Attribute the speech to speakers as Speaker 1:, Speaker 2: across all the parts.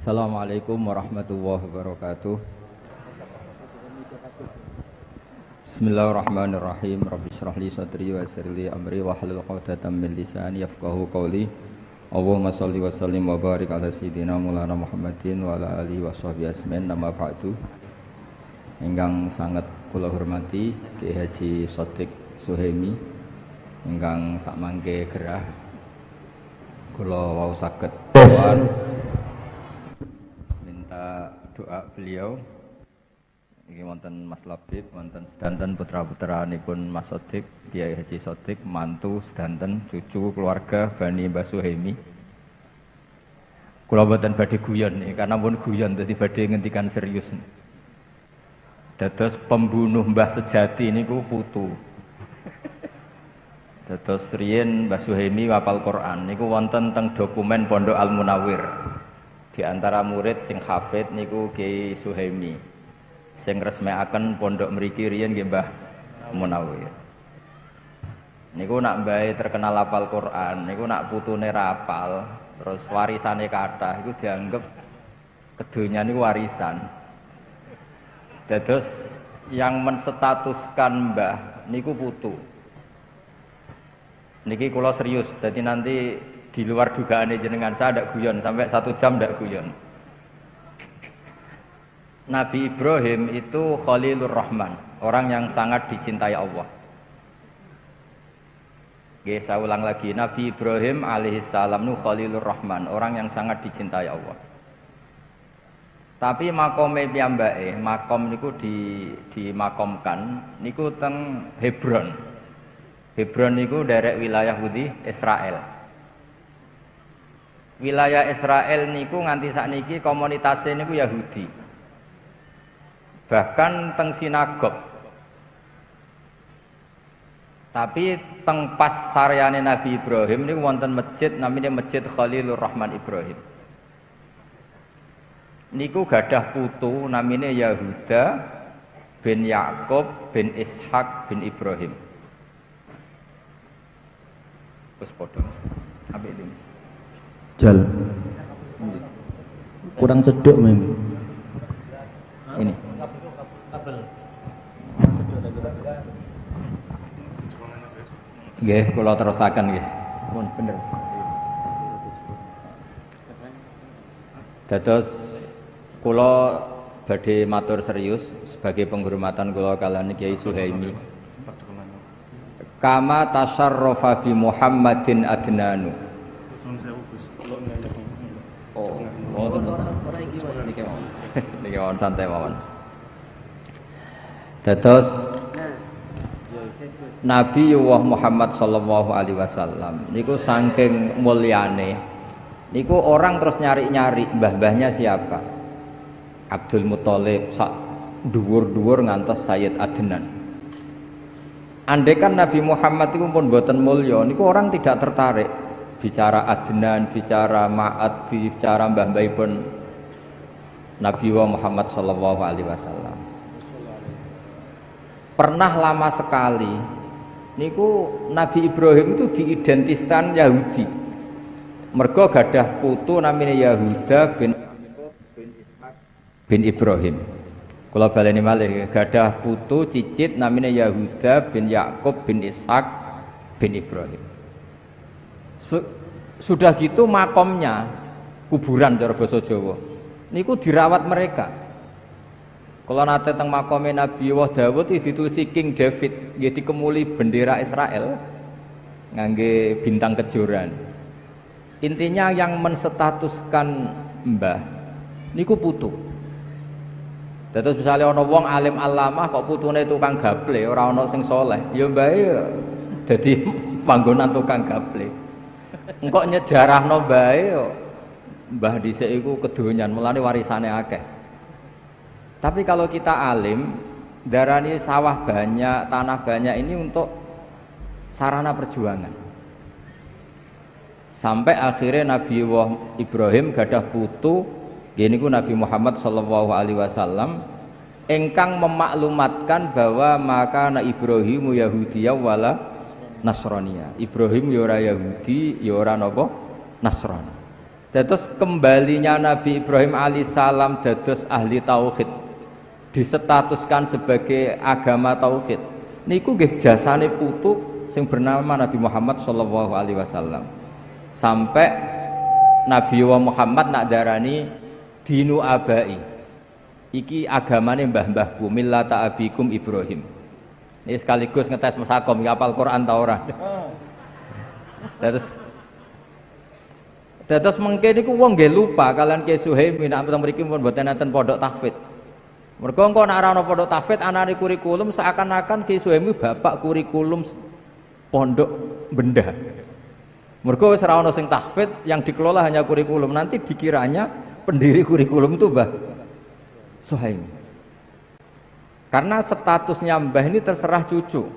Speaker 1: Assalamualaikum warahmatullahi wabarakatuh. Bismillahirrahmanirrahim. Rabbi shrah li sadri wa yassir li amri wa hlul 'uqdatam min lisani yafqahu qawli. Allahumma shalli wa sallim wa barik ala sayyidina Maulana Muhammadin wa ala alihi wa sahbihi ajmain. Nama ba'du. Ingkang sangat kula hormati Ki Haji Shadiq Suhaimi ingkang sakmangke gerah kula wau saged sowan minta doa beliau. Iki wonten Mas Labib, wonten sedanten putra-putranipun Mas Shadiq, Kiai Haji Shadiq, mantu sedanten cucu keluarga Bani Mbah Suhaimi. Kula mboten badhe guyon nih, karena pun guyon dadi badhe ngendikan serius. Dados pembunuh Mbah sejati niku putu. Dados riyen Mbah Suhaimi wapal Quran niku wonten teng dokumen Pondok Al Munawwir. Di antara murid sing hafid niku Kiai Suhaimi. Sing resmekaken pondok mriki riyen nggih Mbah Munawwir. Niku nak mbahe terkenal hafal Quran, niku nak putune rapal, terus warisane kathah iku dianggep kedonya niku warisan. Dados yang menstatuskan Mbah niku putu. Niki kula serius, jadi nanti di luar dugaane jenengan saya ndak guyon sampai 1 jam ndak guyon. Nabi Ibrahim itu Khalilur Rahman, orang yang sangat dicintai Allah. Oke, saya ulang lagi, Nabi Ibrahim alaihissalam itu Khalilur Rahman, orang yang sangat dicintai Allah. Tapi makome piyambake, makom niku dimakomkan niku teng Hebron. Hebron niku derek wilayah Yahudi Israel. Wilayah Israel niku nganti sakniki komunitasnya niku Yahudi. Bahkan teng sinagog. Tapi teng pas saryane Nabi Ibrahim niku wonten masjid namanya Masjid Khalilur Rahman Ibrahim. Niku gadah putu namanya Yahuda bin Yakub bin Ishak bin Ibrahim. Wes padha. Apik iki.
Speaker 2: Jal. Kurang cedok memang.
Speaker 1: Ini. Nggih, kula terusaken nggih. Pun bener. Dados kula badhe matur serius sebagai penghormatan kula kaliyan Kiai Suhaimi. Kama tasyarrafa bi Muhammadin adnanu. Oh, ngoten to. Niki mawon santai mawon. Dados Nabi Muhammad sallallahu alaihi wasallam niku saking mulyane niku orang terus nyari-nyari mbah-mbahnya siapa. Abdul Muthalib sak dhuwur-dhuwur ngantos Sayyid Adnan. Andaikan Nabi Muhammad itu pun boten mulya niku orang tidak tertarik bicara Adnan, bicara Ma'ad, bicara mbah-mbahipun Nabi Muhammad sallallahu alaihi wasallam. Pernah lama sekali niku Nabi Ibrahim itu diidentitaskan Yahudi. Mergo gadah putu namanya Yahuda bin Ibrahim. Kula baleni malih gadah putu cicit namanya Yahuda bin Yakub bin Ishak bin Ibrahim. Sudah gitu makomnya kuburan cara basa Jawa niku dirawat mereka. Kalau nate teng makome Nabi Dawud ditulisi King David, nggih dikemuli bendera Israel ngangge bintang kejoran. Intinya yang menstatuskan mbah niku putu. Dados misalnya ana wong alim alamah kok putune tukang gaple, ora ana sing saleh, ya mbahe dadi panggonan tukang gaple. Engkok nyejarahno mbahe mbah dhisik iku kedonyan, mulane warisane akeh. Tapi kalau kita alim, darani sawah banyak, tanah banyak ini untuk sarana perjuangan. Sampai akhirnya Nabi Ibrahim gadah putu, gini ku Nabi Muhammad sallallahu alaihi wasallam, engkang memaklumatkan bahwa maka na Ibrahimu Yahudiyah wala Nasraniya. Ibrahim ya ora Yahudi, ya ora napa Nasrani. Dados kembalinya Nabi Ibrahim alaihissalam dados ahli tauhid, disetatuskan sebagai agama tauhid. Niku nggih jasane putu sing bernama Nabi Muhammad sallallahu alaihi wasallam. Sampai Nabi Muhammad nak darani dinu abai. Iki agamane mbah-mbahku, millata abikum Ibrahim. Ini sekaligus ngetes masakom hafal Quran ta ora. Dados mengke niku wong nggih lupa kalian Ki Suhaimi nek mriki pun mboten enten pondok tahfidz. Mergo engko nek ora ana pondok tahfidz anane kurikulum seakan-akan Ki Suhaimi bapak kurikulum pondok benda. Mergo wis ora ana sing tahfidz, yang dikelola hanya kurikulum, nanti dikiranya pendiri kurikulum itu Mbah Suhaimi. Karena statusnya mbah ini terserah cucu.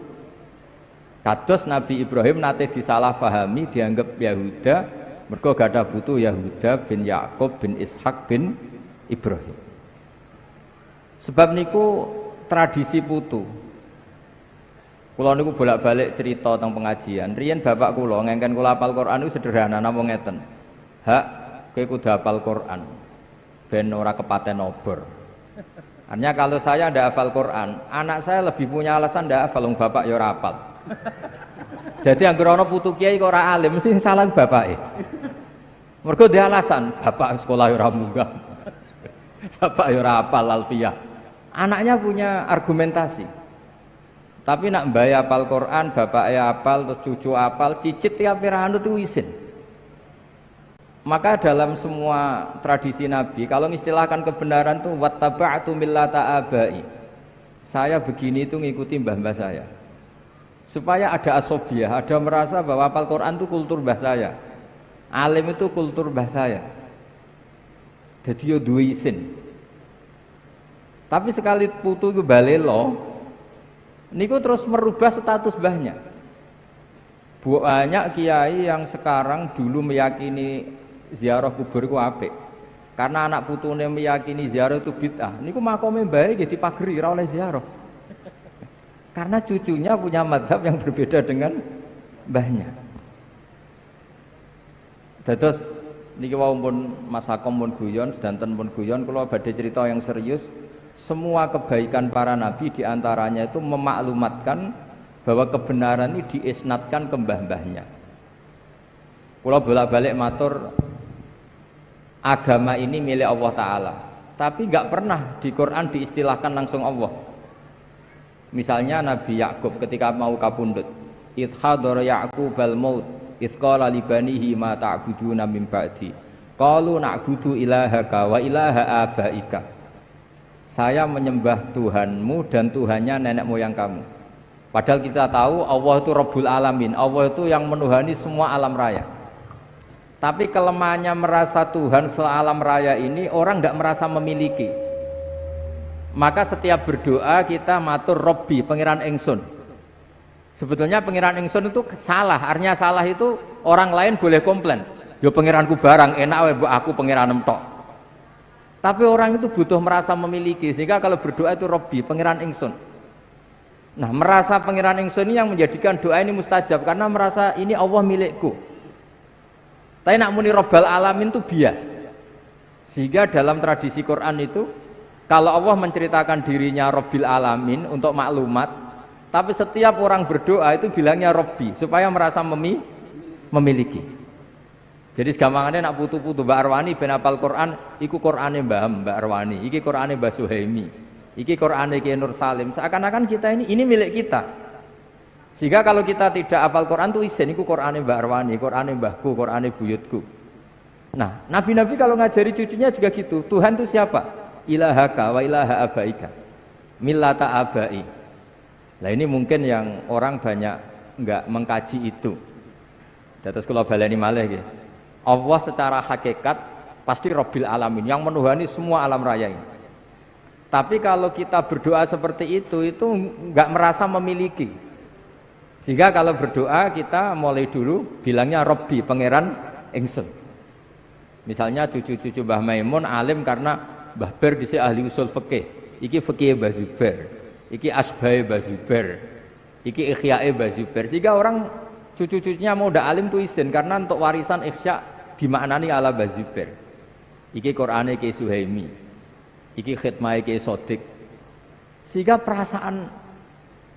Speaker 1: Kados Nabi Ibrahim nate disalahfahami dianggap Yahuda. Mergo gada butuh Yahuda bin Yakub bin Ishak bin Ibrahim. Sebab niku tradisi putu. Kula niku bolak-balik cerita tentang pengajian. Riyen bapak kula ngengken kula hafal Quran niku sederhana namung ngeten. Hak kowe kudu hafal Quran ben ora kepaten obor. Artinya kalau saya ndak hafal Quran, anak saya lebih punya alasan ndak hafal, wong bapak ya ora hafal. Jadi anggere ana putu kiai kok ora alim mesti salah bapake. Mergo dia alasan, bapak sekolah ya ora munggah. Bapak ya ora hafal alfiyah. Anaknya punya argumentasi. Tapi nak mbaya hafal Quran, bapaknya hafal, terus cucu hafal, cicit tiap anut itu isin. Maka dalam semua tradisi Nabi, kalau mengistilahkan kebenaran tuh wattaba'tu millata abai. Saya begini itu ngikuti mbah-mbah saya. Supaya ada asobiah, ada merasa bahwa hafal Quran itu kultur mbah saya. Alim itu kultur mbah saya. Jadi yo duwe isin. Tapi sekali putu itu balelo, niku terus merubah status mbahnya. Banyak kiai yang sekarang dulu meyakini ziarah kubur itu apik. Karena anak putune meyakini ziarah itu bid'ah. Niku makome mbahe nggih dipageri ora oleh ziarah. Karena cucunya punya madhab yang berbeda dengan mbahnya. Dados niki wau pun Mas Hakom pun guyon, sedanten pun guyon, kula badhe cerita yang serius. Semua kebaikan para nabi diantaranya itu memaklumatkan bahwa kebenaran ini diisnatkan ke mbah-mbahnya. Kula bolak-balik matur, agama ini milik Allah Ta'ala, tapi nggak pernah di Quran diistilahkan langsung Allah. Misalnya Nabi Yakub ketika mau kapundhut, idh hadara Ya'qubal maut idh qala li banihi ma ta'buduna min ba'di qalu na'budu ilahaka wa ilaha abaika. Saya menyembah Tuhanmu dan Tuhannya nenek moyang kamu. Padahal kita tahu Allah itu Rabbul Alamin, Allah itu yang menuhani semua alam raya. Tapi kelemahannya merasa Tuhan sealam raya ini orang tidak merasa memiliki. Maka setiap berdoa kita matur Robbi, pengiran ingsun. Sebetulnya pengiran ingsun itu salah. Artinya salah itu orang lain boleh komplain. Yo pengiranku barang enak wae mbok aku pengiran tok. Tapi orang itu butuh merasa memiliki, sehingga kalau berdoa itu Robbi, pengiran ingsun. Nah, merasa pengiran ingsun ini yang menjadikan doa ini mustajab, karena merasa ini Allah milikku. Tapi nak muni Rabbal Alamin itu bias. Sehingga dalam tradisi Quran itu, kalau Allah menceritakan dirinya Rabbil Alamin untuk maklumat, tapi setiap orang berdoa itu bilangnya Robbi, supaya merasa memiliki. Jadi segampangannya nak putu-putu Mbak Arwani ben hafal Quran, iku Qurane Mbak Arwani, iki Qurane Mbak Suhaimi, iki Qurane Ki Nur Salim. Seakan-akan kita ini milik kita. Sehingga kalau kita tidak hafal Quran tuh isin, iku Qurane Mbak Arwani, Qurane mbahku, Qurane buyutku. Nah, nabi-nabi kalau ngajari cucunya juga gitu. Tuhan itu siapa? Ilahaka wa ilaha abaika. Millata abai. Nah, ini mungkin yang orang banyak enggak mengkaji itu. Terus kalau baleni malih nggih. Allah secara hakikat pasti Rabbil Alamin yang menuhani semua alam raya ini. Tapi kalau kita berdoa seperti itu nggak merasa memiliki. Sehingga kalau berdoa kita mulai dulu bilangnya Rabbi, pangeran ingsun. Misalnya cucu-cucu Mbah Maimun alim karena Mbah Ber dhisik ahli usul fikih. Iki fikih Mbah Zubair, iki asbahe Mbah Zubair, iki ikhyae Mbah Zubair. Sehingga orang cucu-cucunya mau udah alim tuh izin karena untuk warisan ikhya dimaknani ala Bazubair. Iki Qur'ane Ki Suhaimi. Iki khidmah Ki Sodik. Sehingga perasaan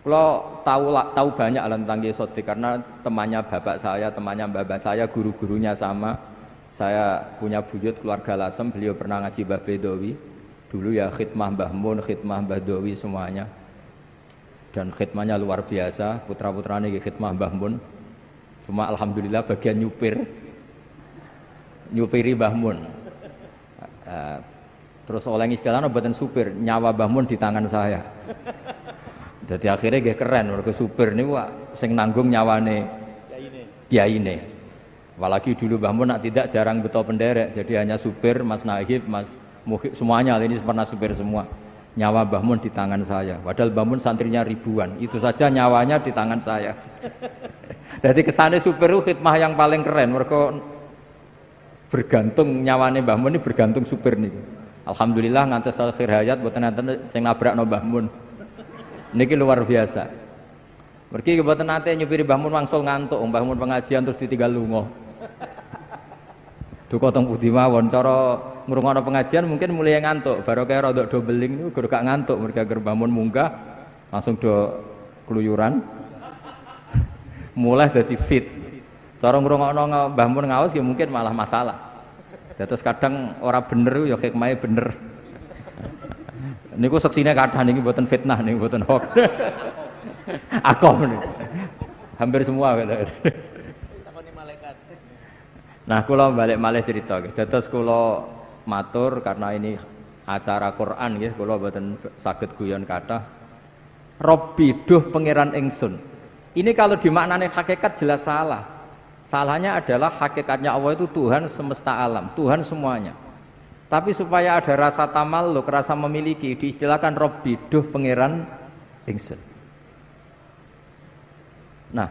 Speaker 1: kalau tahu banyak tentang Ki Sodik karena temannya bapak saya, temannya bapak saya, guru-gurunya sama. Saya punya buyut keluarga Lasem, beliau pernah ngaji Mbah Bedowi. Dulu ya khidmah Mbah Mun, khidmah Mbah Dowi semuanya. Dan khidmahnya luar biasa, putra-putranya khidmah Mbah Mun. Cuma alhamdulillah bagian nyupiri Mbah Mun. Terus oleh istilahnya buatan supir, nyawa Mbah Mun di tangan saya. Jadi akhirnya gak keren, mereka supir ini sing nanggung nyawane kiyaine. Apalagi dulu Mbah Mun tidak jarang betul penderek, jadi hanya supir, Mas Nahib, Mas Muhib, semuanya ini pernah supir semua. Nyawa Mbah Mun di tangan saya. Padahal Mbah Mun santrinya ribuan, itu saja nyawanya di tangan saya. Jadi kesannya supir itu khidmah yang paling keren, mereka bergantung nyawane Mbah Mun ini bergantung supir nih. Alhamdulillah ngantos akhir hayat buat nanten sing nabrakno Mbah Mun. Niki luar biasa. Mergi buatan nate nyupiri Mbah Mun wangsul ngantuk, Mbah Mun pengajian terus ditinggal lunga. Duka teng pundi mawon cara ngrungokno pengajian mungkin mulai ngantuk, baru kaya rodok do beling niku gak ngantuk, mereka Mbah Mun munggah langsung do keluyuran. Mulai dadi fit. Cara ngrungokno Mbah Mun ngaos ya mungkin malah masalah. Terus kadang ora bener ya hikmahe bener. Niku seksine kathah niki mboten fitnah niku mboten hoax. Akom nih. Hampir semua gitu. Nah, kula balik malih cerita nggih. Dados kula matur karena ini acara Quran nggih, kula mboten saged guyon kathah. Robbi duh pangeran ingsun. Ini kalau dimaknani hakikat jelas salah. Salahnya adalah hakikatnya Allah itu Tuhan semesta alam, Tuhan semuanya. Tapi supaya ada rasa tamalluk, rasa memiliki, diistilahkan Robbi duh pangeran ingsun. Nah,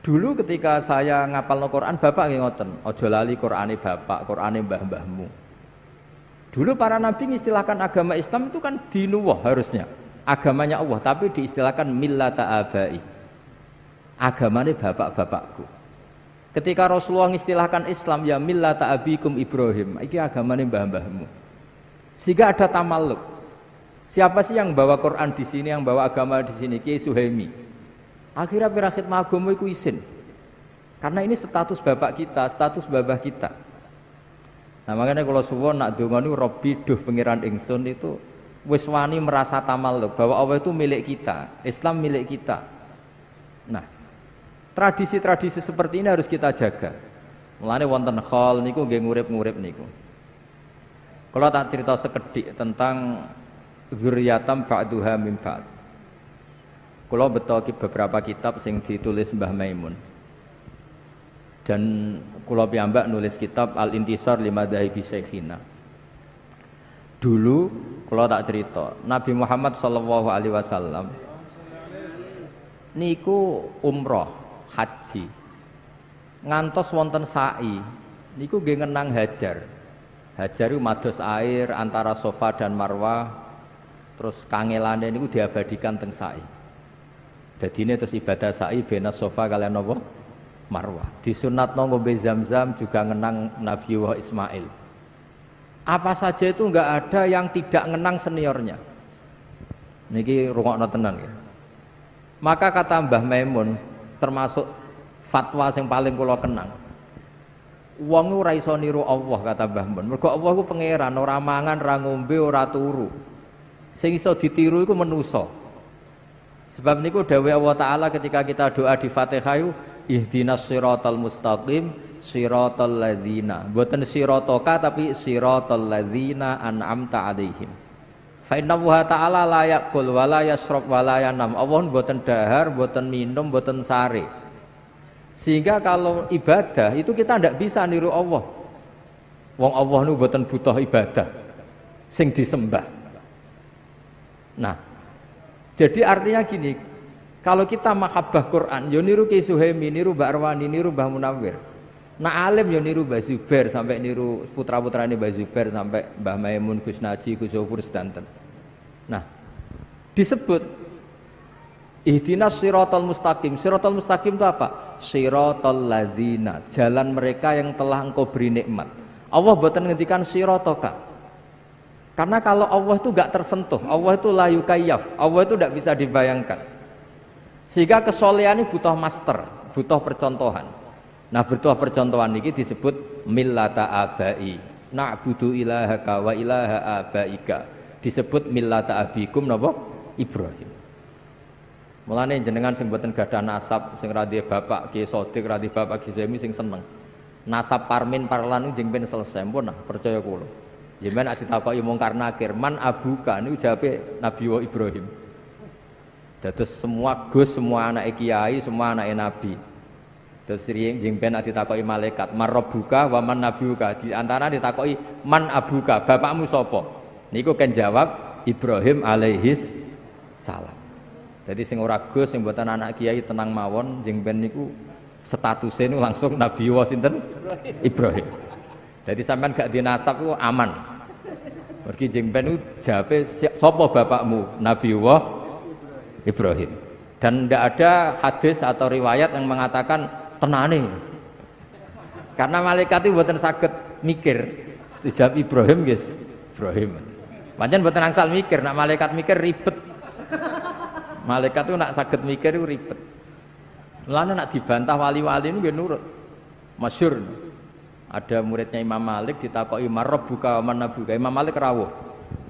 Speaker 1: dulu ketika saya ngapalno Quran, bapak nggih ngoten, aja lali Qurane bapak, Qurane mbah-mbahmu. Dulu para nabi mengistilahkan agama Islam itu kan dinuwah harusnya, agamanya Allah, tapi diistilahkan millata abai. Agamane bapak-bapakku. Ketika Rasulullah mengistilahkan Islam ya millata abikum Ibrahim, iki agamane mbah-mbahmu. Sehingga ada tamalluk. Siapa sih yang bawa Quran di sini, yang bawa agama di sini? Ki Suhaimi. Akhirnya pirakhid magomo iku isin. Karena ini status bapak kita, status babah kita. Nah makanya kalau suwon nak donga niku Robbi duh pangeran ingsun itu wis wani merasa tamalluk bahwa Allah itu milik kita, Islam milik kita. Nah, tradisi-tradisi seperti ini harus kita jaga. Mulane wonten khol niku nggih ngurip-ngurip niku. Kalau tak cerita sekedhik tentang zuriyatam ba'duha min ba'd. Kalau betul beberapa kitab sing ditulis Mbah Maimun dan kula piyambak nulis kitab Al-Intisar Limadhahibi Syekhina. Dulu kalau tak cerita Nabi Muhammad SAW niku umroh haji ngantos wonten sa'i niku nggih ngenang hajar itu mados air antara Safa dan Marwah terus kangelane niku diabadikan teng sa'i. Jadi ini terus ibadah sa'i bena Safa kalian napa? Marwah. Disunatno ngombe Zam-Zam juga ngenang Nabiullah Ismail. Apa saja itu enggak ada yang tidak ngenang seniornya. Niki rungokno tenan ya. Maka kata Mbah Maimun termasuk fatwa yang paling kula kenang. Wong ora iso niru Allah kata Mbah Maimun. Mergo Allah ku pangeran, ora mangan, ora ngombe, ora turu. Sing iso ditiru iku manusa. Sebab niku dawuh Allah Ta'ala ketika kita doa di Fatihah ihdinas siratal mustaqim siratal ladzina mboten siratoka tapi siratal ladzina an'amta alaihim fa inna wa ta'ala la yaqul wa la yasrab wa la yanam. Allah mboten dahar, mboten minum, mboten sare. Sehingga kalau ibadah itu kita ndak bisa niru Allah. Wong Allah niku mboten butuh ibadah sing disembah. Nah, jadi artinya gini, kalau kita mahabbah Quran, yo niru Ki Suhaimi, niru Mbak Arwani, niru Mbah Munawir. Nah alim yo niru Mbah Zubair sampai niru putra-putrane Mbah Zubair sampai Mbah Maimun, Gus Naji, Gus Zofur sedanten. Nah, disebut Ihdinas siratal mustaqim. Siratal mustaqim itu apa? Siratal ladzina, jalan mereka yang telah engkau beri nikmat. Allah mboten ngendikan siratoka. Karena kalau Allah itu enggak tersentuh, Allah itu la yukayyaf, Allah itu enggak bisa dibayangkan. Sehingga kesolehan ini butuh master, butuh percontohan. Nah, butuh percontohan ini disebut millata abai. Na'budu ilahaka wa ilaha abaika. Disebut millata abikum napa? Ibrahim. Mulane jenengan sing mboten gadah nasab, sing ra duwe bapak Ki Sodik, ra duwe bapak Ki Zemi sing seneng. Nasab parmin parlan jeng ben selesai pun nah, percaya kula. Jenengan nek ditakoki mungkar nakir, man abuka niku jawabe Nabi Ibrahim. Dados semua gus, semua anak kiai, semua anak nabi. Terus sering jeng ben nek ditakoki malaikat, marabbuka wa man nabiuka. Di antara ditakoki man abuka, bapakmu sapa? Niku kan jawab Ibrahim alaihis salam. Jadi sing ora gus, sing mboten anak kiai tenang mawon, jeng ben niku statusnya niku langsung Nabi sinten Ibrahim. Jadi sampean gak dinasab ku aman. Mergi jeng ben niku jawabe sapa bapakmu? Nabi Ibrahim. Dan tidak ada hadis atau riwayat yang mengatakan tenane. Karena malaikat itu mboten saged mikir. Dijawab Ibrahim guys, Ibrahim. Pancen mboten angsal mikir, nak malaikat mikir ribet. Malaikat itu nak saged mikir itu ribet. Mulane nak dibantah wali-wali itu nggih nurut. Masyhur. Ada muridnya Imam Malik ditakoki marabbuka wa man nabuka. Imam Malik rawuh.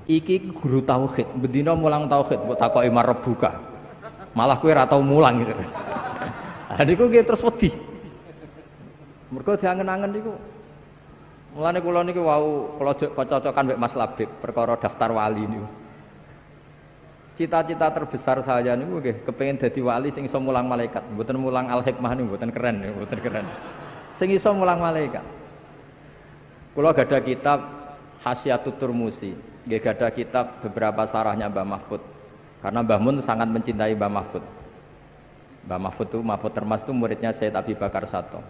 Speaker 1: Iki guru tauhid, bendina mulang tauhid mbok takoki marabbuka. Malah kowe ora tau mulang gitu. Lah niku nggih terus wedi. Mergo diangen-angen niku. Mulane kula niki wau cocokan mek Mas Labib perkara daftar wali niku. Cita-cita terbesar saya niku nggih kepengin dadi wali sing iso mulang malaikat, mboten mulang al-hikmah niku mboten keren, mboten keren. Sing iso mulang malaikat. Kula gadah kitab Hasyiatut Turmusi, nggih gadah kitab beberapa sarahnya Mbah Mahfud. Karena Mbah Mun sangat mencintai Mbah Mahfud. Mbah Mahfud itu Mahfud Termas itu muridnya Sayyid Abi Bakar Sato.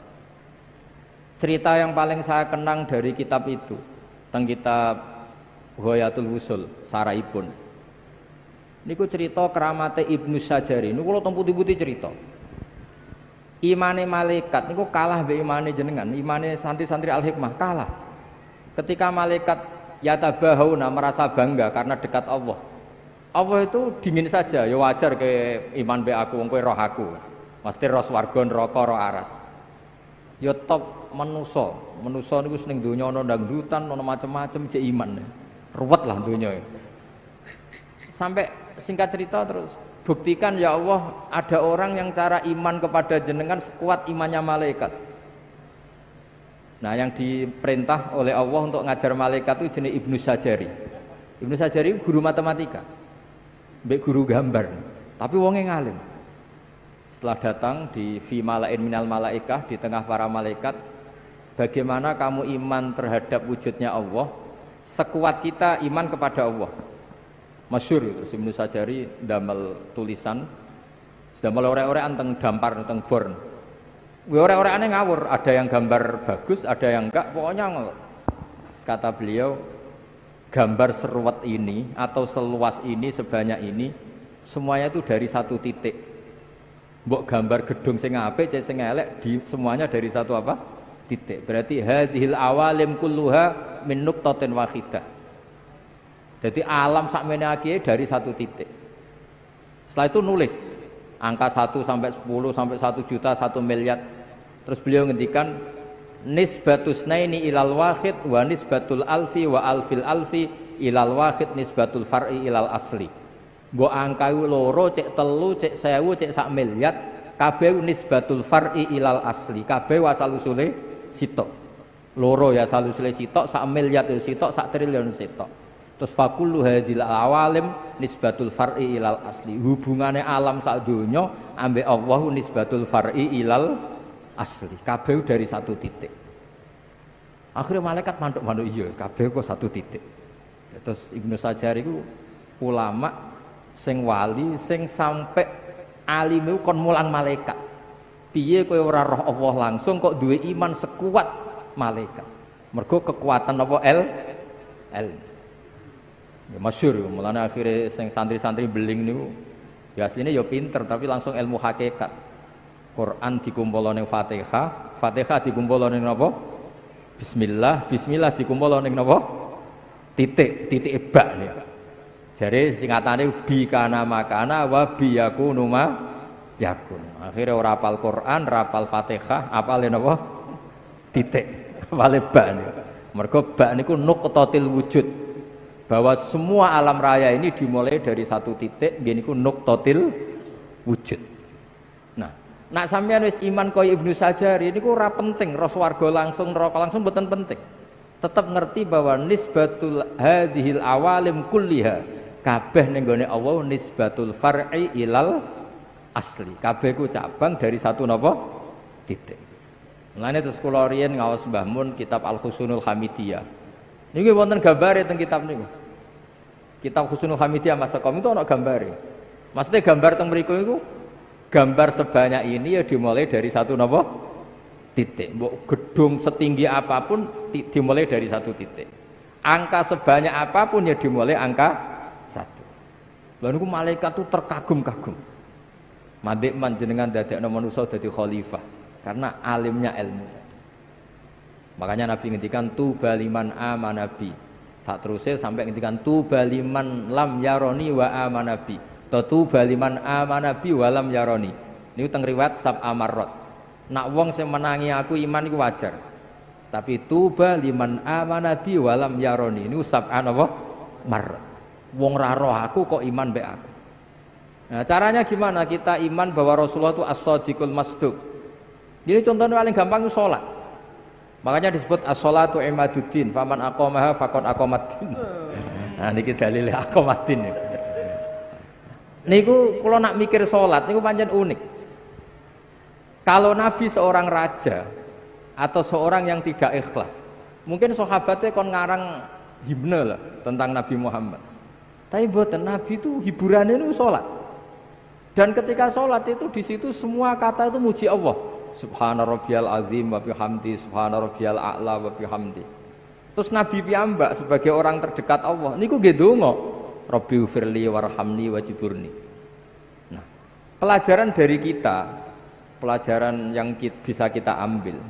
Speaker 1: Cerita yang paling saya kenang dari kitab itu tentang kitab Ghayatul Wusul Saraibun. Niku cerita keramate Ibnu Sajari. Niku kula temputi-puti cerita. Imane malaikat niku kalah mbek imane jenengan. Imane santri-santri Al-Hikmah kalah. Ketika malaikat yatabahuna merasa bangga karena dekat Allah. Allah itu dingin saja, ya wajar ke iman be aku, wong kowe roh aku. Mesti roh swarga neraka roh aras. Ya top manusa. Manusa niku seneng donya ana dangdutan, ana macam-macam cek iman. Ruwet lah donya. Sampai singkat cerita terus buktikan ya Allah ada orang yang cara iman kepada jenengan sekuat imannya malaikat. Nah yang diperintah oleh Allah untuk ngajar malaikat itu jenis Ibnu Sajari. Ibnu Sajari guru matematika, mbek guru gambar, tapi wongnya ngalim. Setelah datang di fi malain minal malaikah, di tengah para malaikat, bagaimana kamu iman terhadap wujudnya Allah sekuat kita iman kepada Allah. Masyhur terus Ibnu Sajari damel tulisan damel ore-orean teng dampar teng born. Ore-oreane ngawur, ada yang gambar bagus, ada yang enggak, pokoknya ngawur. Kata beliau, gambar seruat ini atau seluas ini sebanyak ini semuanya itu dari satu titik. Mbok gambar gedung sing apik cek sing elek di semuanya dari satu apa? Titik. Berarti hadhil awalim kulluha min nuqtatin wahidah. Jadi alam sakmene iki dari satu titik. Setelah itu nulis angka 1 sampai 10 sampai 1 juta 1 miliar. Terus beliau ngendikan nisbatus naini ilal wahid wa nisbatul alfi wa alfil alfi ilal wahid nisbatul far'i ilal asli. Mbok angka loro cek telu cek 1000 cek sak miliar kabeh nisbatul far'i ilal asli. Kabeh asal usule sitok. Loro ya asal usule sitok, sak miliar itu sitok, sak triliun sitok. Terus fakullu hadil awalim nisbatul far'i ilal asli. Hubungannya alam sak donya ambek Allah nisbatul far'i ilal asli. Kabeh dari satu titik. Akhirnya malaikat manduk-manduk iya, kabeh kok satu titik. Terus Ibnu Sajari itu ulama sing wali sing sampai alime kon mulang malaikat. Piye kowe ora roh Allah langsung kok duwe iman sekuat malaikat. Mergo kekuatan apa el. Ya masyhur, mulane akhirnya sing santri-santri beling niku Ya asline ya pinter tapi langsung ilmu hakikat. Quran dikumpulno ning Fatihah, Fatihah dikumpulno ning napa? Bismillah, bismillah dikumpulno ning napa? Titik bak niku. Jare singkatane bi kana makana wa bi yakunu ma yakun. Akhire ora hafal Quran, ora hafal Fatihah, hafale napa? Titik. Hafale bak niku. Mergo bak niku nuqtatil wujud. Bahwa semua alam raya ini dimulai dari satu titik, nggih niku nuqtatil wujud. Nah, nak sampeyan wis iman kaya Ibnu Sajari niku ora penting roh swarga langsung neraka langsung mboten penting. Tetap ngerti bahwa nisbatul hadhil awalim kulliha kabeh ning gone Allah nisbatul far'i ilal asli. Kabeh ku cabang dari satu napa? Titik. Mulane terus kula riyen ngaos Mbah Mun kitab Al-Husnul Hamidiyah. Niki wonten gambare teng kitab niku. Kitab Husnul Hamidiyah Mas Sakom itu ana gambare. Maksudnya gambar teng mriku iku gambar sebanyak ini ya dimulai dari satu napa? Titik. Mbok gedung setinggi apapun dimulai dari satu titik. Angka sebanyak apapun ya dimulai angka satu. Lha niku malaikat itu terkagum-kagum. Mandek jenengan dadekno manusa dadi khalifah karena alimnya ilmu. Makanya Nabi ngendikan tuba liman amanabi. Saat terusnya sampai ngendikan tuba liman lam yaroni wa amanabi. Tuba liman amanabi wa lam yaroni. Niku teng riwayat sab amarot. Nak wong sing menangi aku iman iku wajar. Tapi tuba liman amanabi wa lam yaroni. Niku sab apa? Marot. Wong ra roh aku kok iman mbek aku. Nah, caranya gimana kita iman bahwa Rasulullah itu as-shadiqul masduq. Jadi contohnya paling gampang itu sholat. Makanya disebut as-sholatu imaduddin, faman aqamaha faqad aqamaddin. Nah niki dalile aqamaddin. Niku kalau nak mikir sholat niku pancen unik. Kalau Nabi seorang raja atau seorang yang tidak ikhlas, mungkin sahabatnya kon ngarang himne lah tentang Nabi Muhammad. Tapi mboten, Nabi itu hiburannya itu sholat. Dan ketika sholat itu di situ semua kata itu muji Allah. Subhana rabbiyal azim wa bihamdi, subhana rabbiyal a'la wa bihamdi. Terus Nabi piyambak sebagai orang terdekat Allah niku nggih ndonga, Rabbi ufirli warhamni wajiburni. Nah, pelajaran dari kita, pelajaran yang bisa kita ambil.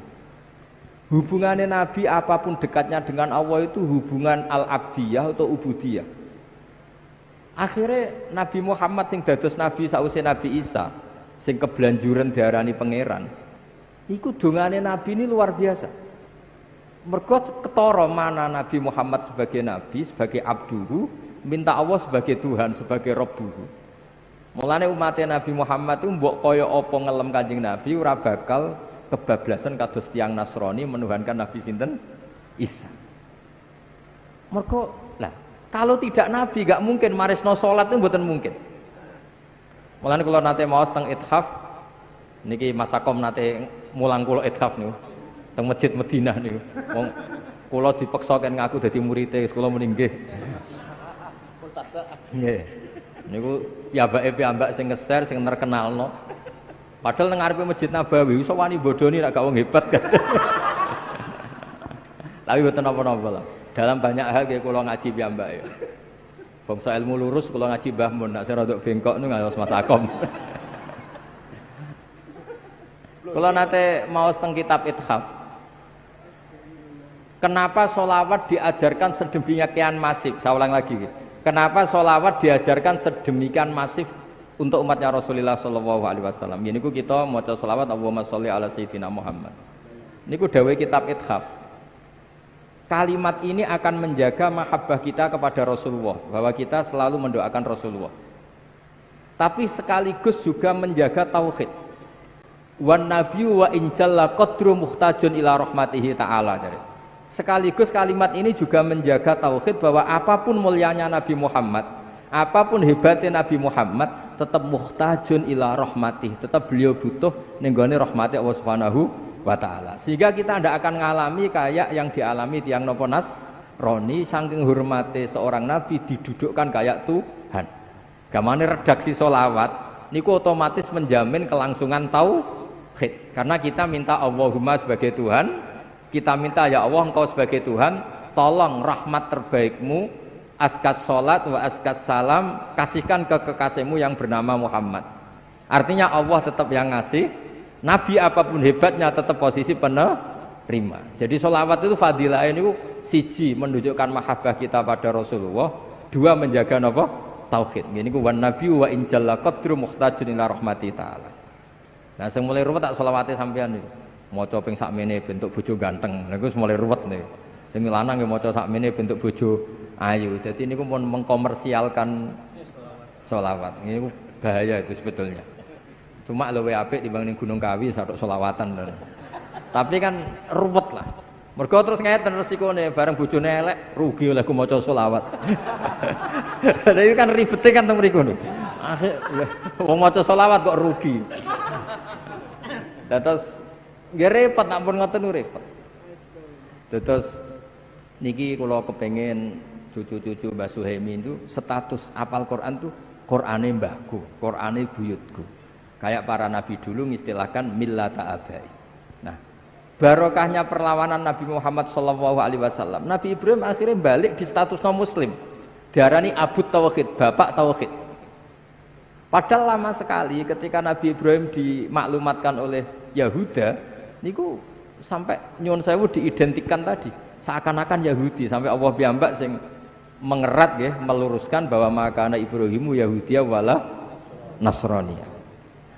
Speaker 1: Hubungannya Nabi apapun dekatnya dengan Allah itu hubungan al-abdiyah atau ubudiyah. Akhirnya Nabi Muhammad sing dados Nabi sausé Nabi Isa, sing kebelanjuran diarani pangeran. Iku dongane Nabi ini luar biasa. Mergo ketara mana Nabi Muhammad sebagai Nabi, sebagai abduhu, minta Allah sebagai Tuhan, sebagai Rabbuhu. Mulane umatnya Nabi Muhammad itu mbok kaya apa ngelem Kanjeng Nabi ora bakal kebablasan kados tiyang Nasrani menuhankan Nabi sinten? Isa. Mergo lah kalau tidak Nabi gak mungkin marisno salat itu mboten mungkin. Mulane kula nate maos teng ithaf niki Mas Sakom nate mulang kula ithaf niku teng Masjid Madinah niku. Wong kula dipeksa kan ngaku dadi murid-e kula muni nggih. Nggih. Niku piyambak sing ngeser sing terkenalno. Padahal nang ngarepe Masjid Nabawi iso wani bodoni nek gak wong hebat kan. Tapi mboten napa-napa lah. Dalam banyak hal kayak kula ngaji piyambak ya. Bangsa ilmu lurus kula ngaji Mbah Mun, nek sing rodok bengkok niku ngaos Mas Akom. Kula nate maos teng kitab Ithaf. Kenapa sholawat diajarkan sedemikian masif? Saya ulang lagi. Kenapa sholawat diajarkan sedemikian masif untuk umatnya Rasulullah Shallallahu Alaihi Wasallam? Ini kita mau sholawat Allahumma sholli ala Sayyidina Muhammad. Ini dawuh kitab Ithaf. Kalimat ini akan menjaga mahabbah kita kepada Rasulullah, bahwa kita selalu mendoakan Rasulullah. Tapi sekaligus juga menjaga tauhid. Wan nabiyyu wa injalla qadru muhtajun ila rahmatihi ta'ala. Sekaligus kalimat ini juga menjaga tauhid bahwa apapun mulianya Nabi Muhammad, apapun hebatnya Nabi Muhammad, tetap muhtajun ila rahmatih, tetap beliau butuh nenggone rahmati Allah Subhanahu wa ta'ala. Sehingga kita tidak akan mengalami kayak yang dialami tiang nopo Nasrani, saking hormati seorang Nabi didudukkan kayak Tuhan. Gamane redaksi sholawat niku otomatis menjamin kelangsungan tauhid. Karena kita minta Allahumma sebagai Tuhan, kita minta ya Allah engkau sebagai Tuhan, tolong rahmat terbaikmu askas salat wa askas salam, kasihkan ke kekasihmu yang bernama Muhammad. Artinya Allah tetap yang ngasih, Nabi apapun hebatnya tetap posisi penerima. Jadi sholawat itu fadilah ini siji menunjukkan mahabbah kita pada Rasulullah, dua menjaga apa? Tauhid. Ini ku wan nabi wa in jalla qadru muhtajun ila rahmati taala. Nah sing mulai ruwet tak sholawate sampean niku. Maca ping sakmene bentuk bojo ganteng. Niku mulai ruwet nih. Sing lanang nggih maca sakmene bentuk bojo ayu. Dadi niku pun mengkomersialkan sholawat. Niku bahaya itu sebetulnya. Cuma luwih apik dibanding Gunung Kawi sadok sholawatan. Tapi kan ruwet lah. Mergo terus ngeten resikone bareng bojone elek rugi oleh ku maca sholawat. Lha iki kan ribete kan teng mriku niku. Akhir wong maca sholawat kok rugi. Terus nggih repot tak pun ngoten repot. Terus niki kula kepengin cucu-cucu Mbah Suhaimi itu status apal Quran tuh Qurane mbahku, Qurane buyutku. Kayak para nabi dulu mengistilahkan millata abai. Nah, barokahnya perlawanan Nabi Muhammad SAW, Nabi Ibrahim akhirnya balik di status non muslim, diarani Abu Tauhid, bapak Tauhid. Padahal lama sekali ketika Nabi Ibrahim dimaklumatkan oleh Yahuda, niku sampai nyuwun sewu diidentikan tadi seakan-akan Yahudi, sampai Allah piyambak sing mengerat ya, meluruskan bahwa makana Ibrahimu Yahudiya wala Nasraniyah.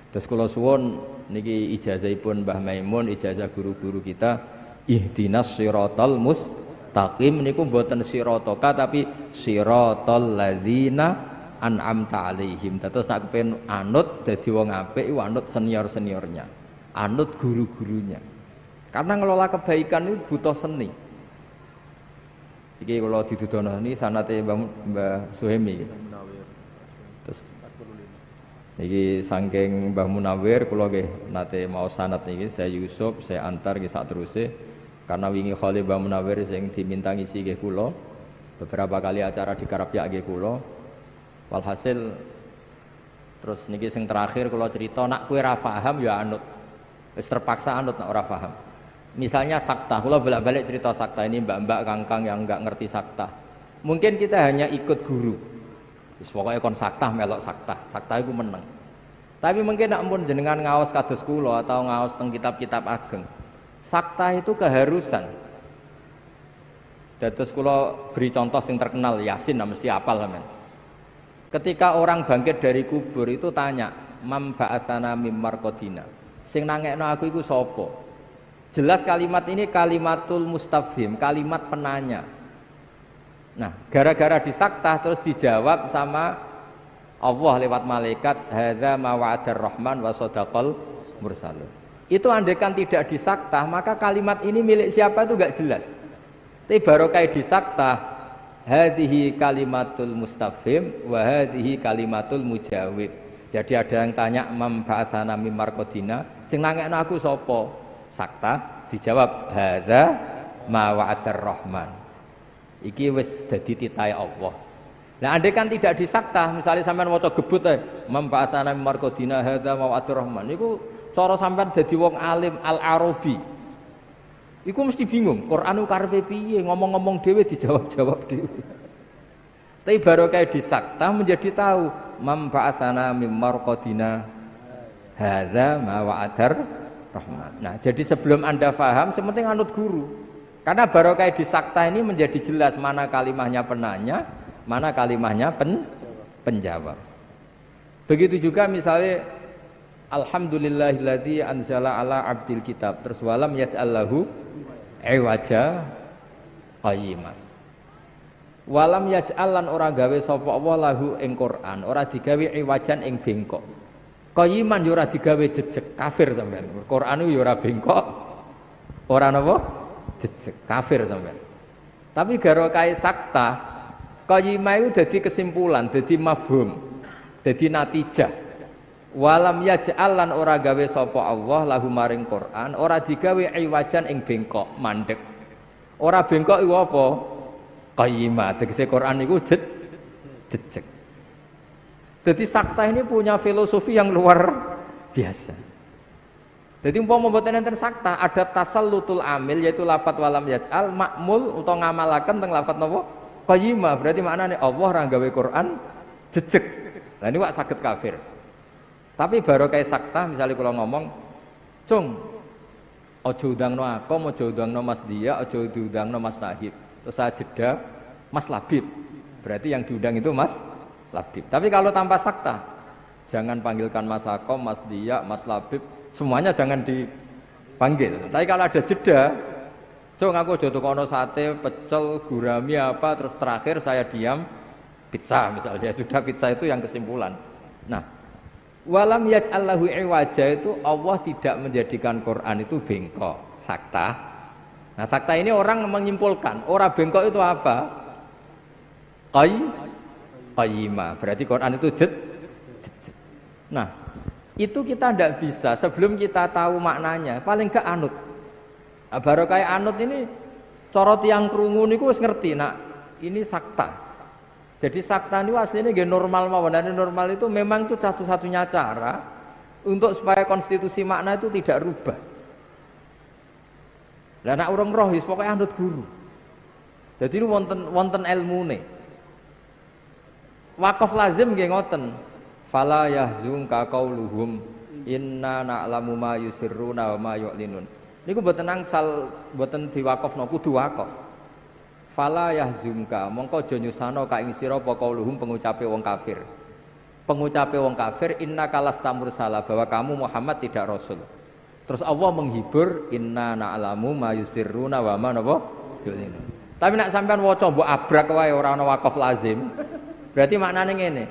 Speaker 1: Terus kula suwun niki ijazahipun Mbah Maimun, ijazah guru-guru kita, ihdinas siratal mustaqim niku mboten siratoka tapi siratal ladzina an'amta alaihim. Terus nak kepen anut dadi wong apik iku anut senior-seniornya, anut guru-gurunya. Karena ngelola kebaikan itu butuh seni. Iki kula didudono niki sanate Mbah Suhaimi. Terus niki saking Mbah Munawir kula nggih nate mau sanad niki saya Yusuf saya antar nggih sak teruse karena wingi khali Mbah Munawir sing diminta ngisi nggih kula beberapa kali acara di Karapyak nggih kula walhasil terus niki sing terakhir kula cerita nak kowe ora paham ya anut wis terpaksa anut nak ora paham misalnya sakta kula bolak-balik cerita sakta ini mbak-mbak kangkang yang enggak ngerti sakta mungkin kita hanya ikut guru. Wis pokoke kon saktah melok saktah iku meneng. Tapi mungkin nek ampun jenengan ngaos kados kula atau ngaos teng kitab-kitab ageng. Saktah itu keharusan. Dados kula beri contoh sing terkenal Yasin mesti hafal sampean. Ketika orang bangkit dari kubur itu tanya, "Mam ba'atsana mim marqadina." Sing nangekno aku iku sapa? Jelas kalimat ini kalimatul mustafhim, kalimat penanya. Nah, gara-gara disaktah terus dijawab sama Allah lewat malaikat, hadza ma wa'adar rahman wa shadaqal mursalun. Itu andaikan tidak disaktah, maka kalimat ini milik siapa itu enggak jelas. Tapi barokah disaktah, hadhihi kalimatul mustafhim wa hadhihi kalimatul mujawib. Jadi ada yang tanya mam ba'atsana mim marqadina, sing nangekno aku sapa? Saktah dijawab hadza ma wa'adar rahman. Iki wis dadi titahe Allah. Nah, andai kan tidak disaktah, misalnya sampean maca gebut ae, "Mamba'atana marqadina hadza maw'adur rahman." Niku cara sampean dadi wong alim al-Arabi. Iku mesti bingung, Quran karepe piye, ngomong-ngomong dhewe dijawab-jawab dhewe. Tapi barokah disaktah menjadi tahu, "Mamba'atana marqadina hadza maw'adur rahman." Nah, jadi sebelum Anda paham, sepenting anut guru. Karena barokah disaktah ini menjadi jelas mana kalimahnya penanya, mana kalimahnya penjawab. Begitu juga misalnya alhamdulillahilladzi anzala ala abdil kitab terus walam yaj'allahu iwaja qayyiman. Walam yaj'alan ora gawe sapa Allah lahu ing Quran, ora digawe iwajan ing bengkok. Qayyiman yo ora digawe jejeg, kafir sampean. Quran yo ora bengkok. Ora napa? Jejeg, kafir sampean. Tapi barokah saktah qayyimah itu dadi kesimpulan, dadi mafhum, dadi natijah. Walam yaj'alan ora gawe sapa Allah lahu maring Quran, ora digawe iwajan ing bengkok, mandek. Ora bengkok iku apa? Qayyimah, tegese Quran iku jejeg. Jadi saktah ini punya filosofi yang luar biasa. Jadi umpama mboten enten saktah ada tasallutul amil yaitu lafat walam yaj'al makmul utawa ngamalaken teng lafat napa qayyimah berarti maknane Allah ra gawe Quran jejeg. Lah ini wak saged kafir. Tapi baru kayak sakta misalnya kalau ngomong, cung, ojo udangno akom, ojo udangno Mas Dia, ojo diudangno Mas Nahib. Terus saya jeda, Mas Labib. Berarti yang diundang itu Mas Labib. Tapi kalau tanpa sakta, jangan panggilkan Mas Akom, Mas Dia, Mas Labib, semuanya jangan dipanggil. Tapi kalau ada jeda, cung aku ojo tukono sate, pecel, gurami apa, terus terakhir saya diam, pizza misalnya. Sudah pizza itu yang kesimpulan. Nah, walam yaj'allahu iwaja itu Allah tidak menjadikan Quran itu bengkok, sakta. Nah, sakta ini orang menyimpulkan, orang bengkok itu apa? Qayyimah. Berarti Quran itu jed. Nah, itu kita tidak bisa sebelum kita tahu maknanya, paling gak anut. Nah, baru kayak anut ini corot yang krungu niku wis ngerti, nah ini sakta. Jadi sakta ini aslinya gak normal mawon, dan normal itu memang itu satu-satunya cara untuk supaya konstitusi makna itu tidak rubah. Lah nek urung roh wis pokoke anut guru. Jadi ini wonten ilmune. Wakaf lazim nggih ngoten. Fala yahzunka qauluhum inna na'lamu ma yusirruna wa ma yu'linun. Niku mboten angsal mboten diwakafno kudu wakaf. Fala yahzumka mongko aja nyusano ka ing sira apa kauluhum pengucape wong kafir. Pengucape wong kafir innaka lastamur salah bahwa kamu Muhammad tidak rasul. Terus Allah menghibur inna na'lamu ma yusirruna wa ma napa yu'linun. Tapi nek sampean waca mbok abrak wae ora ana wakaf lazim. Berarti maknane ngene.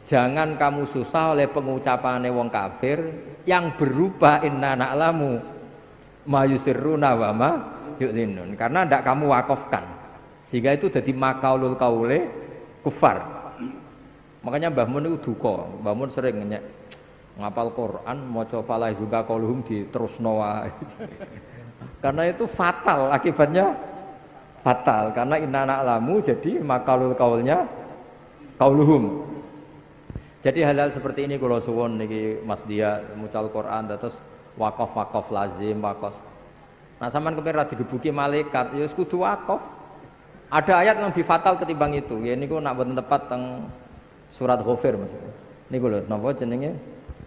Speaker 1: Jangan kamu susah oleh pengucapane wong kafir yang berubah inna na'lamu ma yusirruna wa ma yu'linun karena ndak kamu wakafkan. Sehingga itu jadi makaulul kaule kufar. Makanya Mbah Mun itu duka. Mbah Mun sering ngapal Quran, maca fala zuka qauluhum diterusno wae. Karena itu fatal, akibatnya fatal karena inna na'lamu jadi makaulul kaulnya qauluhum. Jadi hal-hal seperti ini kalau suwun niki Mas Dia mucal Quran terus wakaf lazim wakaf. Nah sampean kepengin ra digebuki malaikat ya wis kudu wakaf. Ada ayat yang lebih fatal ketimbang itu. Ya niku nak boten tepat teng surat Ghafir maksudnya. Niku lho napa jenenge?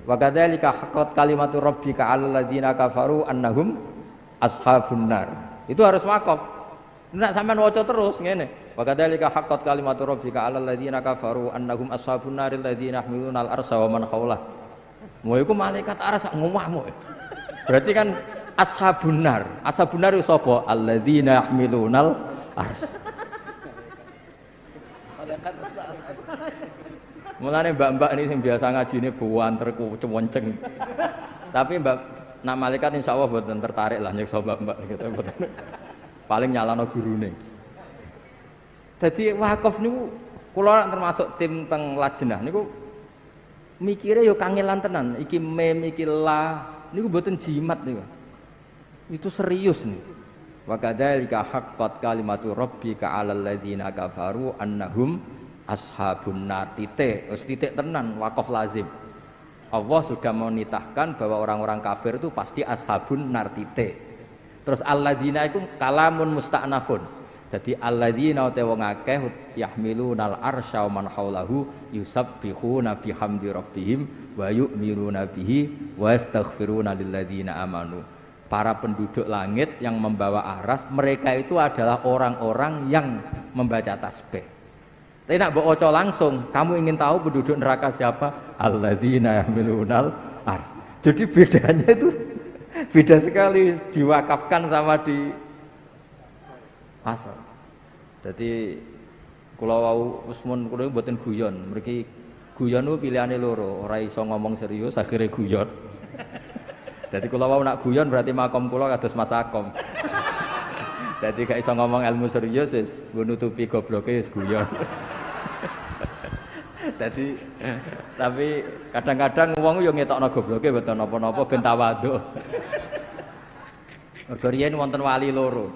Speaker 1: Wa kadzalika haqqat kalimatu rabbika 'alal ladzina kafaru annahum ashabun nar. Itu harus wakaf. Nek sampean waca terus ngene. Wa kadzalika haqqat kalimatu rabbika 'alal ladzina kafaru annahum ashabun nar alladzina yahmiluna al-arsha wa man haulah. Mau iku malaikat aras ngomahmu. Berarti kan ashabun nar. Ashabun nar itu sapa? Alladzina yahmiluna al-arsha. Mulane mbak-mbak ini yang biasa ngaji ini buanterku cewonceng. Tapi mbak nak malaikat insya Allah buatan tertarik lah nyekso mbak-mbak gitu. Paling nyalano gurune. Jadi wakaf niku kula termasuk tim teng lajnah niku mikire yo kangelan tenan. Iki mem iki la niku mboten jimat niku. Itu serius nih. Wa kadzalika haqqat kalimatu rabbika 'alal ladzina kafaru annahum ashabun nar titik tenan wakaf lazim. Allah sudah menitahkan bahwa orang-orang kafir itu pasti ashabun nar titik. Terus alladzina itu kalamun musta'nafun. Jadi alladzina te wong akeh yahmilunal arsya wa man haulahu yusabbihuna bihamdi rabbihim wa yu'minuna bihi wa yastaghfiruna lilladzina amanu. Para penduduk langit yang membawa aras mereka itu adalah orang-orang yang membaca tasbih. Tapi nak mbok oco langsung, kamu ingin tahu penduduk neraka siapa? Alladzina yahmilunal ars. Jadi bedanya itu beda sekali diwakafkan sama di asal. Jadi kalau wau usmun kulo mboten guyon, mriki guyon ku pilihane loro, ora iso ngomong serius akhire guyon. Jadi kalau wau nak guyon berarti makom kula kados Mas Akom. Jadi gak iso ngomong ilmu serius wis nutupi gobloke wis guyon. Jadi tapi kadang-kadang wong yo ngetokno gobloke mboten napa-napa ben tawadhu. Mergo riyen wonten wali loro.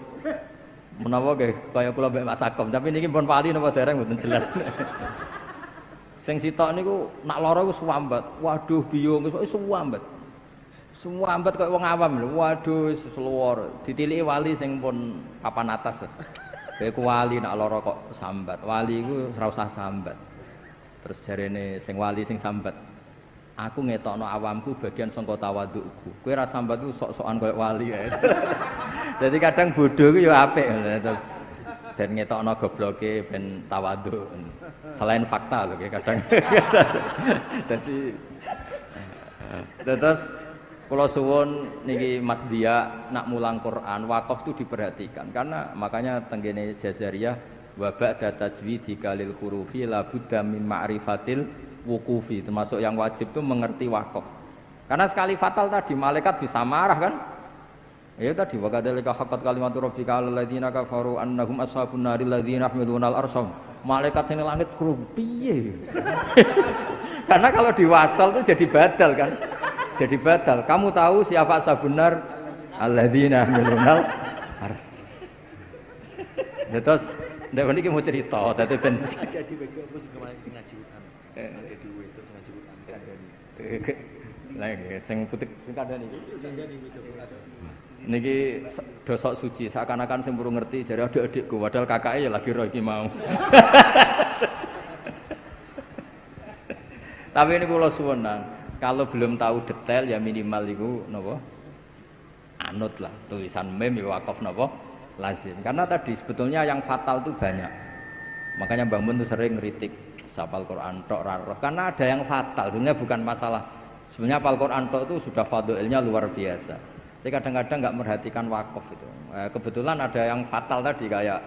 Speaker 1: Menawa nggih kaya kula mbek Mas Akom, tapi niki pun wali napa dereng mboten jelas. Sing sitok niku nak lara iku suwambat. Waduh biyung wis suwambat. Suwambat kaya wong awam lho. Waduh wis luwar. Ditiliki wali sing pun papan atas. Kowe ku wali nak lara kok sambat. Wali iku ora usah sambat. Terus jarene sing wali sing sambat. Aku ngetokno awamku bagian sangka tawadhuku. Kowe ora sambat ku sok-sokan koyo wali ae. Jadi kadang bodoh ku ya apik terus ben ngetokno gobloke ben tawadhu. Selain fakta lho kadang. Jadi terus kula suwun niki Mas Dia nak mulang Quran wakaf itu diperhatikan karena makanya tenggene Jazariyah wa ba'da tajwidi kalil hurufi la budda min ma'rifatil wuqufi termasuk yang wajib itu mengerti wakaf. Karena sekali fatal tadi malaikat bisa marah kan? Ya tadi wa kadzalika haqqat kalimatu rabbika 'alal ladzina kafaru annahum ashabun naril ladzina yahmiluna al-arsham. Malaikat sing langit kru piye? Karena kalau diwasal itu jadi badal kan? Jadi batal. Kamu tahu siapa sabunar alladzina milunal harus. Terus ndak niki mau cerita dadi ben jadi bagi apa sing kemarin sing ngaji hutan. Ada duwe terus ngaji hutan kandhani. Lah sing putih sing kandhani iki. Niki dosok suci seakan-akan sing perlu ngerti jare adik-adikku padahal kakake ya lagi ro iki mau. Tapi ini kula suwenan kalau belum tahu detail ya minimal itu napa anut lah tulisan mem ya wakaf napa lazim karena tadi sebetulnya yang fatal itu banyak makanya Mbah Mun tuh sering ngeritik hafal Quran tok roh karena ada yang fatal sebenarnya bukan masalah sebenarnya hafal Quran tok itu sudah fadilnya luar biasa tapi kadang-kadang nggak merhatikan wakaf itu kebetulan ada yang fatal tadi kayak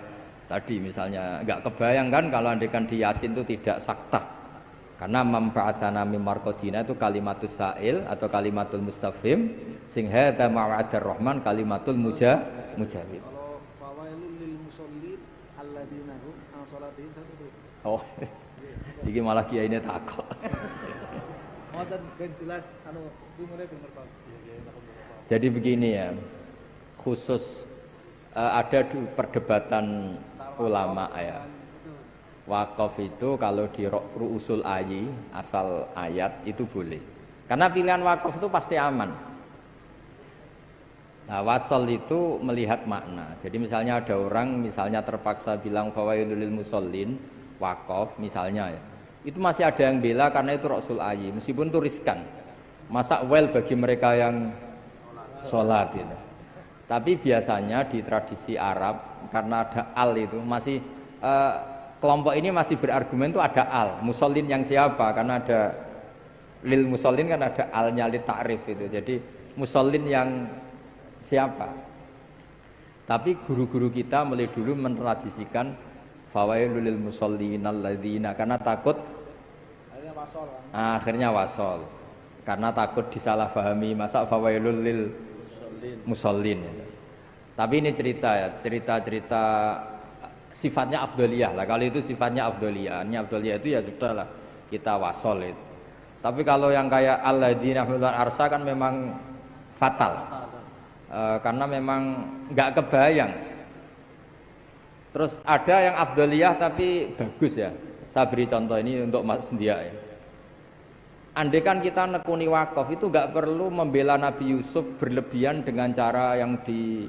Speaker 1: tadi misalnya nggak kebayang kan kalau andekan di Yasin itu tidak saktah karena memba'atsana mim marqadina itu kalimatus sa'il atau kalimatul mustafhim sing hadza ma'adar rahman kalimatul mujahid.
Speaker 3: Kalau fawailul lil musallin alladzina hum an salatihim satu.
Speaker 1: Oh. Iki malah kiyaine takok.
Speaker 3: Ngoten ben jelas anu mulai bener pas.
Speaker 1: Jadi begini ya. Khusus ada perdebatan ulama ya. Wakaf itu kalau di ru'usul ayi asal ayat itu boleh karena pilihan wakaf itu pasti aman. Nah wasol itu melihat makna jadi misalnya ada orang misalnya terpaksa bilang fawailul lil musallin wakaf misalnya ya itu masih ada yang bela karena itu ru'usul ayi meskipun itu riskan masa well bagi mereka yang sholat gitu. Tapi biasanya di tradisi Arab karena ada al itu masih kelompok ini masih berargumen itu ada al musallin yang siapa karena ada lil musallin kan ada alnya li ta'rif itu jadi musallin yang siapa tapi guru-guru kita mulai dulu mentradisikan fawailul lil musallin alladzina karena takut akhirnya wasol karena takut disalahpahami masa fawailul lil musallin itu. Tapi ini cerita sifatnya afdoliyah lah. Kalau itu sifatnya afdoliyah, ini afdoliyah itu ya sudahlah kita wasol itu. Tapi kalau yang kayak alladzina yahmiluna arsha kan memang fatal, karena memang nggak kebayang. Terus ada yang afdoliyah tapi bagus ya. Saya beri contoh ini untuk Mas Dia ya. Andai kan kita nekuni wakaf itu nggak perlu membela Nabi Yusuf berlebihan dengan cara yang di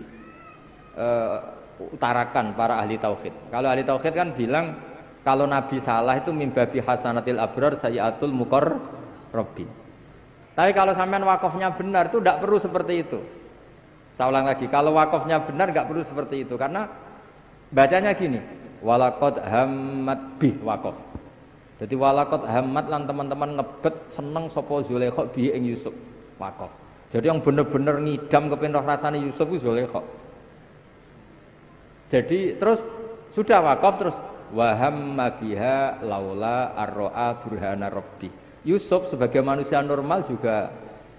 Speaker 1: utarakan para ahli tauhid. Kalau ahli tauhid kan bilang kalau Nabi salah itu mimbabi hasanatil abrar sayyatul muqarrabin. Tapi kalau sampean wakafnya benar itu tidak perlu seperti itu. Saya ulang lagi, kalau wakafnya benar nggak perlu seperti itu karena bacanya gini, walaqad hammat bih wakaf. Jadi walaqad hammat lan teman-teman ngebet seneng sapa Zulaikha bi ing Yusuf wakaf. Jadi yang bener-bener ngidam kepengin roh rasane Yusuf ku Zulaikha. Jadi terus sudah wakaf terus wahamma biha laula arro'a burhana rabbi. Yusuf sebagai manusia normal juga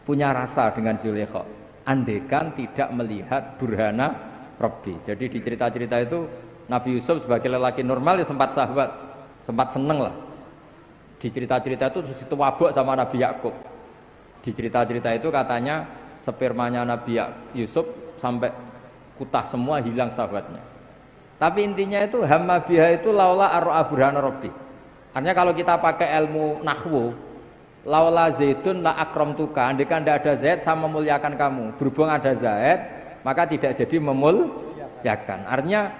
Speaker 1: punya rasa dengan Zulaikha. Andekan tidak melihat burhana rabbi. Jadi di cerita-cerita itu Nabi Yusuf sebagai lelaki normal ya sempat sahabat, sempat seneng lah. Di cerita-cerita itu wabuk sama Nabi Yakub. Di cerita-cerita itu katanya spermanya Nabi Yusuf sampai kutah semua hilang sahabatnya. Tapi intinya itu hamma biha itu laula arro'a burhana rabbi. Artinya kalau kita pakai ilmu nahwu, laula zaidun la akramtuka, andai kan tidak ada zaid sama memuliakan kamu. Berhubung ada zaid, maka tidak jadi memuliakan. Artinya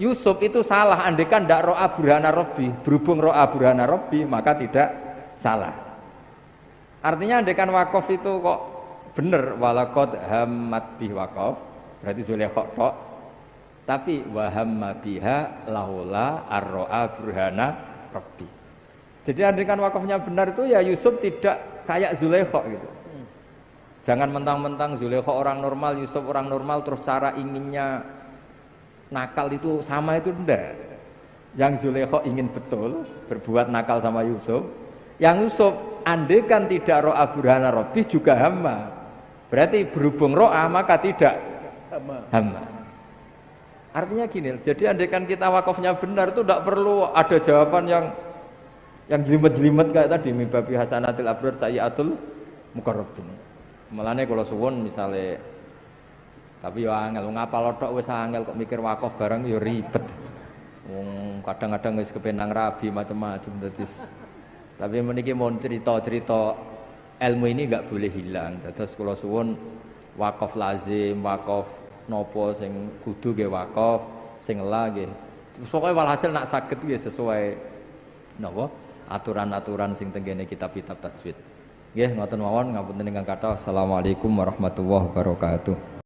Speaker 1: Yusuf itu salah andekan ndak ro'a burhana rabbi, berhubung ro'a burhana rabbi maka tidak salah. Artinya andekan wakaf itu kok bener walaqad hammat bih wakaf, berarti Zulaikha tok. Tapi wahamma biha laula ar-ro'a burhana rabbi. Jadi andekan wakafnya benar itu ya Yusuf tidak kayak Zulaikha gitu. Jangan mentang-mentang Zulaikha orang normal, Yusuf orang normal terus cara inginnya nakal itu sama itu enggak. Yang Zulaikha ingin betul berbuat nakal sama Yusuf. Yang Yusuf andekan tidak ro'a burhana rabbi juga hamma. Berarti berhubung ro'a maka tidak hamma. Artinya gini, jadi andekan kita wakafnya benar itu tidak perlu ada jawaban yang jelimet-jelimet kayak tadi mimbabi hasanatil abrar sayyatul muqarrabin. Mulane kula suwun misale tapi yo angel ngapal tok wis angel kok mikir wakaf barang yo ribet. Wong kadang-kadang wis kepenang rabi macam-macam dadi. Tapi meniki mau cerita-cerita ilmu ini enggak boleh hilang. Terus kula suwun wakaf lazim, wakaf nopo sing kudu nggih wakaf, sing la nggih. Pokoke walhasil nak saged nggih sesuai napa aturan-aturan sing tenggene kitab-kitab tajwid. Nggih ngoten mawon ngapunten ingkang kathah. Assalamualaikum warahmatullahi wabarakatuh.